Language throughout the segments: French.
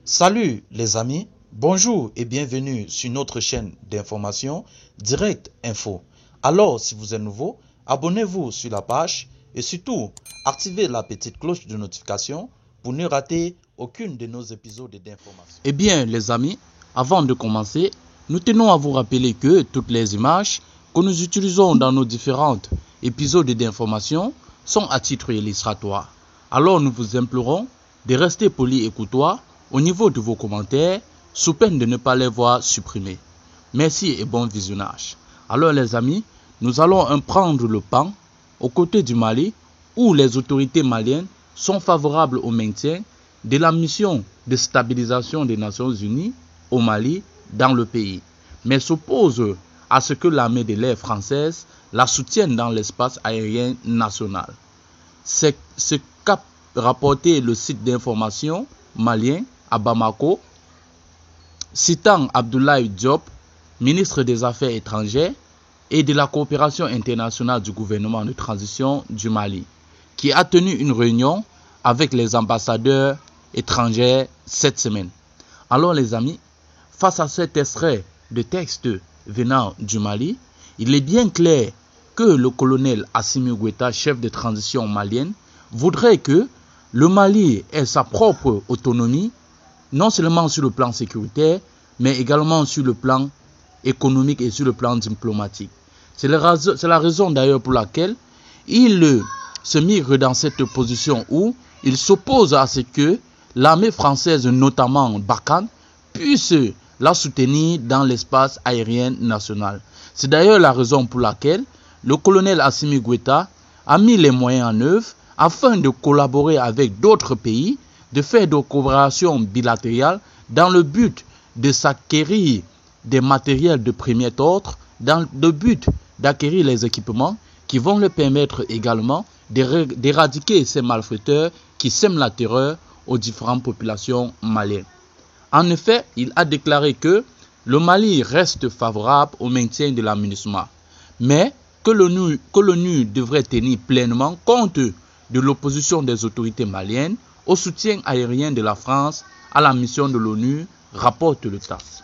Salut les amis, bonjour et bienvenue sur notre chaîne d'information Direct Info. Alors si vous êtes nouveau, abonnez-vous sur la page et surtout activez la petite cloche de notification pour ne rater aucune de nos épisodes d'information. Eh bien les amis, avant de commencer, nous tenons à vous rappeler que toutes les images que nous utilisons dans nos différents épisodes d'information sont à titre illustratoire. Alors nous vous implorons de rester polis et courtois au niveau de vos commentaires, sous peine de ne pas les voir supprimés. Merci et bon visionnage. Alors les amis, nous allons prendre le pan aux côtés du Mali, où les autorités maliennes sont favorables au maintien de la mission de stabilisation des Nations Unies au Mali dans le pays, mais s'opposent à ce que l'armée de l'air française la soutienne dans l'espace aérien national. C'est ce qu'a rapporté le site d'information malien à Bamako, citant Abdoulaye Diop, ministre des Affaires étrangères et de la coopération internationale du gouvernement de transition du Mali, qui a tenu une réunion avec les ambassadeurs étrangers cette semaine. Alors les amis, face à cet extrait de texte venant du Mali, il est bien clair que le colonel Assimi Goïta, chef de transition malienne, voudrait que le Mali ait sa propre autonomie, non seulement sur le plan sécuritaire, mais également sur le plan économique et sur le plan diplomatique. C'est la raison d'ailleurs pour laquelle il se migre dans cette position où il s'oppose à ce que l'armée française, notamment Barkhane, puisse la soutenir dans l'espace aérien national. C'est d'ailleurs la raison pour laquelle le colonel Assimi Goïta a mis les moyens en œuvre afin de collaborer avec d'autres pays, de faire des coopérations bilatérales dans le but de s'acquérir des matériels de premier ordre, dans le but d'acquérir les équipements qui vont le permettre également d'éradiquer ces malfaiteurs qui sèment la terreur aux différentes populations maliennes. En effet, il a déclaré que le Mali reste favorable au maintien de la MINUSMA, mais que l'ONU devrait tenir pleinement compte de l'opposition des autorités maliennes au soutien aérien de la France à la mission de l'ONU, rapporte le TASS.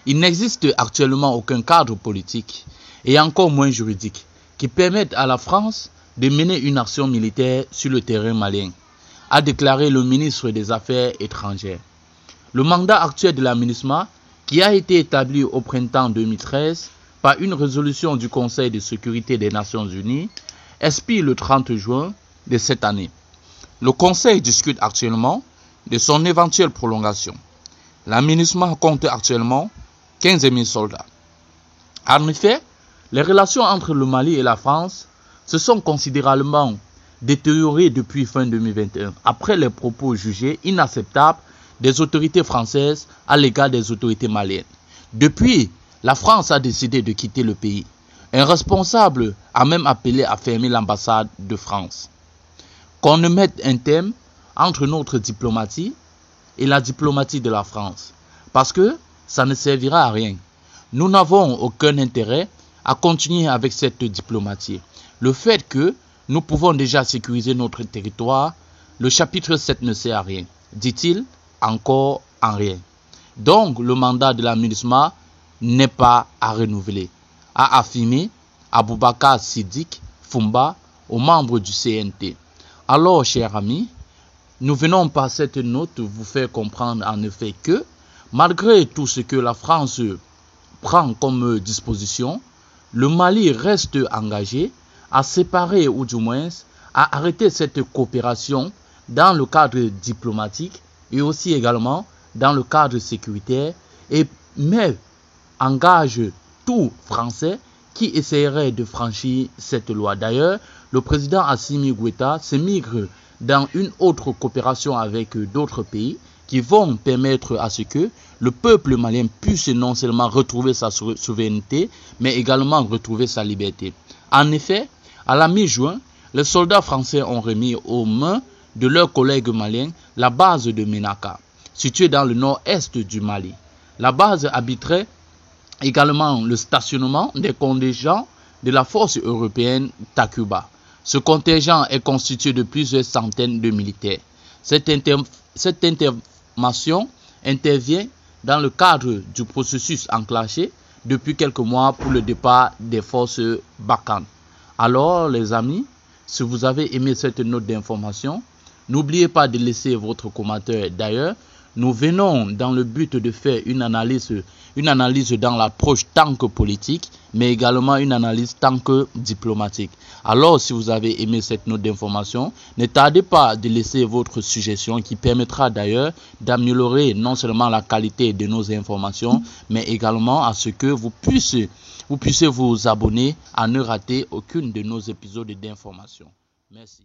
Il n'existe actuellement aucun cadre politique et encore moins juridique qui permette à la France de mener une action militaire sur le terrain malien, a déclaré le ministre des Affaires étrangères. Le mandat actuel de la MINUSMA, qui a été établi au printemps 2013 par une résolution du Conseil de sécurité des Nations Unies, expire le 30 juin de cette année. Le Conseil discute actuellement de son éventuelle prolongation. La MINUSMA compte actuellement 15 000 soldats. En effet, les relations entre le Mali et la France se sont considérablement détériorées depuis fin 2021, après les propos jugés inacceptables des autorités françaises à l'égard des autorités maliennes. Depuis, la France a décidé de quitter le pays. Un responsable a même appelé à fermer l'ambassade de France. Qu'on ne mette un terme entre notre diplomatie et la diplomatie de la France, parce que ça ne servira à rien. Nous n'avons aucun intérêt à continuer avec cette diplomatie. Le fait que nous pouvons déjà sécuriser notre territoire, le chapitre 7 ne sert à rien, dit-il encore en rien. Donc le mandat de la MINUSMA n'est pas à renouveler, a affirmé Aboubakar Siddiq Fumba aux membres du CNT. Alors, chers amis, nous venons par cette note vous faire comprendre en effet que, malgré tout ce que la France prend comme disposition, le Mali reste engagé à séparer ou du moins à arrêter cette coopération dans le cadre diplomatique et aussi également dans le cadre sécuritaire, mais engage tout Français qui essaierait de franchir cette loi. D'ailleurs, le président Assimi Goïta se migre dans une autre coopération avec d'autres pays qui vont permettre à ce que le peuple malien puisse non seulement retrouver sa souveraineté, mais également retrouver sa liberté. En effet, à la mi-juin, les soldats français ont remis aux mains de leurs collègues maliens la base de Menaka, située dans le nord-est du Mali. La base habiterait également le stationnement des contingents de la force européenne Takuba. Ce contingent est constitué de plusieurs centaines de militaires. Cette information intervient dans le cadre du processus enclenché depuis quelques mois pour le départ des forces Barkhane. Alors les amis, si vous avez aimé cette note d'information, n'oubliez pas de laisser votre commentaire. D'ailleurs, nous venons dans le but de faire une analyse dans l'approche tant que politique, mais également une analyse tant que diplomatique. Alors, si vous avez aimé cette note d'information, ne tardez pas de laisser votre suggestion qui permettra d'ailleurs d'améliorer non seulement la qualité de nos informations, mais également à ce que vous puissiez vous abonner à ne rater aucune de nos épisodes d'information. Merci.